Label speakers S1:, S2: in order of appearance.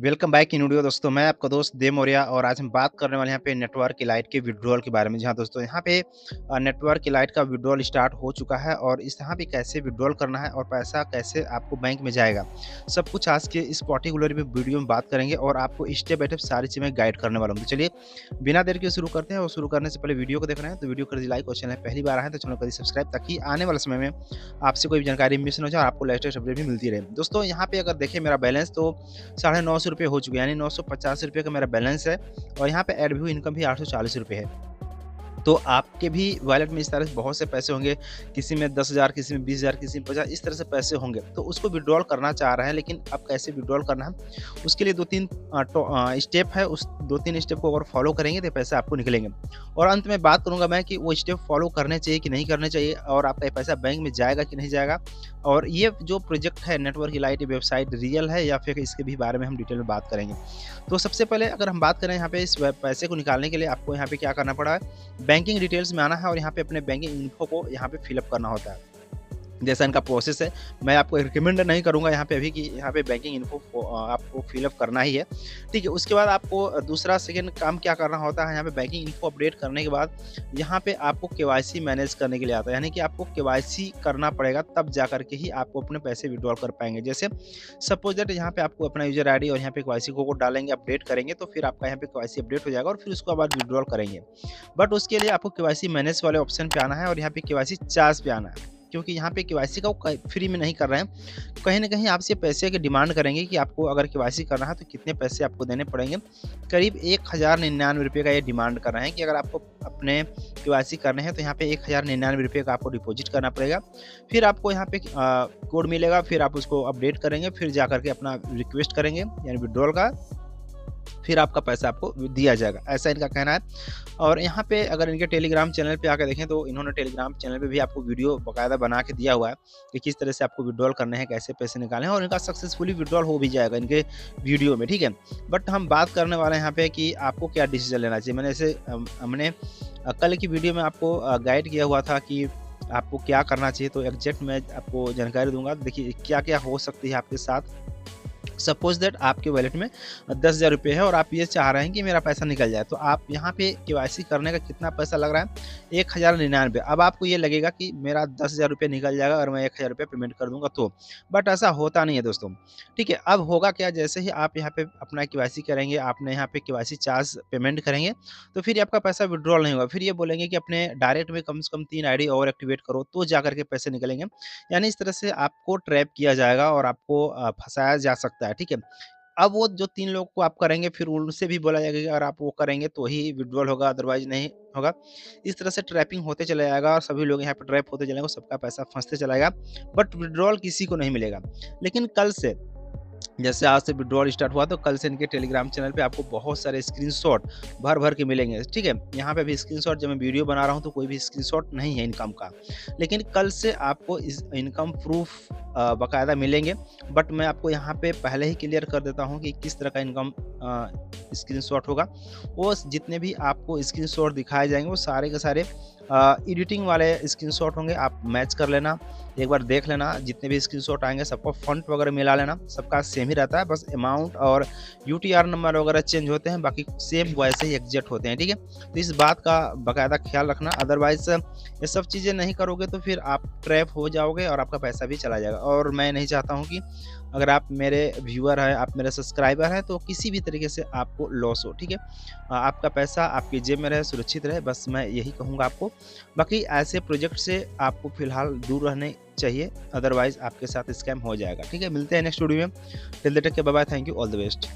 S1: Welcome back in video दोस्तों। मैं आपका दोस्त देव मौर्य और आज हम बात करने वाले हैं यहाँ पे नेटवर्क इलाइट के विड्रॉल के बारे में। जी हाँ दोस्तों, यहाँ पे नेटवर्क इलाइट का विड्रॉल स्टार्ट हो चुका है और इस यहाँ पे कैसे विड्रॉल करना है और पैसा कैसे आपको बैंक में जाएगा, सब कुछ आज के इस पर्टिकुलर वीडियो में बात करेंगे और आपको स्टेप बाय स्टेप सारी चीज़ें गाइड करने वाला हूँ। तो चलिए बिना देर के शुरू करते हैं और शुरू करने से पहले वीडियो को देख रहे हैं तो वीडियो कर दी लाइक और चैनल पहली बार आए तो चैनल कर दी सब्सक्राइब, ताकि आने वाले समय में आपसे कोई भी जानकारी मिस न हो जाए और आपको लेटेस्ट अपडेट भी मिलती रहे। दोस्तों यहाँ पे अगर देखें मेरा बैलेंस तो 950 रुपये हो चुके हैं, यानी 950 रुपये का मेरा बैलेंस है और यहाँ पे एड व्यू इनकम भी 840 रुपये है। तो आपके भी वॉलेट में इस तरह से बहुत से पैसे होंगे, किसी में 10,000, किसी में 20,000, किसी में 50, इस तरह से पैसे होंगे। तो उसको विड्रॉल करना चाह रहे हैं, लेकिन अब कैसे विड्रॉल करना है, उसके लिए 2-3 स्टेप है। उस 2-3 स्टेप को अगर फॉलो करेंगे तो पैसे आपको निकलेंगे। और अंत में बात करूँगा मैं कि वो स्टेप फॉलो करने चाहिए कि नहीं करने चाहिए और आपका ये पैसा बैंक में जाएगा कि नहीं जाएगा, और ये जो प्रोजेक्ट है नेटवर्क इलाइट वेबसाइट रियल है या फिर इसके भी बारे में हम डिटेल में बात करेंगे। तो सबसे पहले अगर हम बात करें यहाँ पे इस पैसे को निकालने के लिए आपको यहाँ पे क्या करना पड़ा है, बैंकिंग डिटेल्स में आना है और यहाँ पे अपने बैंकिंग इन्फो को यहाँ पे फिलअप करना होता है। जैसा इनका प्रोसेस है, मैं आपको रिकमेंड नहीं करूँगा यहाँ पे अभी कि यहाँ पे बैंकिंग इन्फो आपको फिलअप करना ही है, ठीक है। उसके बाद आपको दूसरा सेकंड काम क्या करना होता है, यहाँ पे बैंकिंग इन्फो अपडेट करने के बाद यहाँ पे आपको केवाईसी मैनेज करने के लिए आता है, यानी कि आपको केवाईसी करना पड़ेगा, तब जा करके ही आपको अपने पैसे विड्रॉल कर पाएंगे। जैसे सपोज दैट यहाँ पे आपको अपना यूजर आईडी और यहाँ पे केवाईसी कोड डालेंगे, अपडेट करेंगे, तो फिर आपका यहाँ पे केवाईसी अपडेट हो जाएगा और फिर उसको बाद विड्रॉल करेंगे। बट उसके लिए आपको केवाईसी मैनेज वाले ऑप्शन पे आना है और यहाँ पे केवाईसी चार्ज पे आना है, क्योंकि यहाँ पे केवाईसी का फ्री में नहीं कर रहे हैं। कहीं न कहीं आपसे पैसे की डिमांड करेंगे कि आपको अगर केवाईसी करना है तो कितने पैसे आपको देने पड़ेंगे। करीब 1099 रुपये का ये डिमांड कर रहे हैं कि अगर आपको अपने केवाईसी करने हैं तो यहाँ पे 1099 रुपये का आपको डिपॉजिट करना पड़ेगा। फिर आपको यहाँ पे कोड मिलेगा, फिर आप उसको अपडेट करेंगे, फिर जा करके अपना रिक्वेस्ट करेंगे यानी विड्रॉल का, फिर आपका पैसा आपको दिया जाएगा, ऐसा इनका कहना है। और यहाँ पे अगर इनके टेलीग्राम चैनल पे आकर देखें तो इन्होंने टेलीग्राम चैनल पे भी आपको वीडियो बाकायदा बना के दिया हुआ है कि किस तरह से आपको विड्रॉल करने हैं, कैसे पैसे निकालें हैं, और इनका सक्सेसफुली विड्रॉल हो भी जाएगा इनके वीडियो में, ठीक है। बट हम बात करने वाले हैं यहाँ पे कि आपको क्या डिसीजन लेना चाहिए। मैंने ऐसे हमने कल की वीडियो में आपको गाइड किया हुआ था कि आपको क्या करना चाहिए, तो एग्जैक्ट मैं आपको जानकारी दूंगा। देखिए क्या क्या हो सकती है आपके साथ। सपोज दैट आपके वॉलेट में 10,000 रुपये है और आप ये चाह रहे हैं कि मेरा पैसा निकल जाए, तो आप यहाँ पे केवाईसी करने का कितना पैसा लग रहा है, 1099। अब आपको ये लगेगा कि मेरा 10,000 रुपये निकल जाएगा और मैं 1,000 रुपये पेमेंट कर दूंगा, तो बट ऐसा होता नहीं है दोस्तों, ठीक है। अब होगा क्या, जैसे ही आप यहाँ पे अपना केवाईसी करेंगे, आपने यहाँ पे केवाईसी चार्ज पेमेंट करेंगे, तो फिर आपका पैसा विड्रॉल नहीं होगा। फिर ये बोलेंगे कि अपने डायरेक्ट में कम से कम 3 आईडी और एक्टिवेट करो, तो जा करके पैसे निकलेंगे। यानी इस तरह से आपको ट्रैप किया जाएगा और आपको फंसाया जा सकता है, ठीक है। अब वो जो 3 लोग को आप करेंगे, फिर उनसे भी बोला जाएगा कि अगर आप वो करेंगे तो ही विड्रॉल होगा, अदरवाइज़ नहीं होगा। इस तरह से ट्रैपिंग होते चला जाएगा और सभी लोग यहाँ पे ट्रैप होते चलेंगे, सबका पैसा फँसते चला जाएगा, बट विड्रॉल किसी को नहीं मिलेगा। लेकिन कल से, जैसे आज से विड्रॉल स्टार्ट हुआ, तो कल से इनके टेलीग्राम चैनल पे आपको बहुत सारे स्क्रीनशॉट भर-भर के मिलेंगे, ठीक है। यहाँ पे भी स्क्रीनशॉट, जब मैं वीडियो बना रहा हूँ तो कोई भी स्क्रीनशॉट नहीं है इनकम का, लेकिन कल से आपको इस इनकम प्रूफ बाकायदा मिलेंगे। बट मैं आपको यहाँ पे पहले ही क्लियर कर देता हूँ कि किस तरह का इनकम स्क्रीनशॉट होगा। वो जितने भी आपको स्क्रीनशॉट दिखाए जाएंगे वो सारे के सारे एडिटिंग वाले स्क्रीनशॉट होंगे। आप मैच कर लेना, एक बार देख लेना, जितने भी स्क्रीनशॉट आएंगे सबको फॉन्ट वगैरह मिला लेना, सबका सेम ही रहता है, बस अमाउंट और यूटीआर नंबर वगैरह चेंज होते हैं, बाकी सेम वैसे ही एग्जैक्ट होते हैं, ठीक है। तो इस बात का बाकायदा ख्याल रखना, अदरवाइज ये सब चीज़ें नहीं करोगे तो फिर आप ट्रैप हो जाओगे और आपका पैसा भी चला जाएगा। और मैं नहीं चाहता हूँ कि अगर आप मेरे व्यूअर हैं, आप मेरे सब्सक्राइबर हैं, तो किसी भी तरीके से आपको लॉस हो, ठीक है। आपका पैसा आपकी जेब में रहे, सुरक्षित रहे, बस मैं यही कहूँगा आपको। बाकी ऐसे प्रोजेक्ट से आपको फिलहाल दूर रहने चाहिए, अदरवाइज आपके साथ स्कैम हो जाएगा, ठीक है। मिलते हैं नेक्स्ट वीडियो में, till the take care, bye bye, thank you, all the best.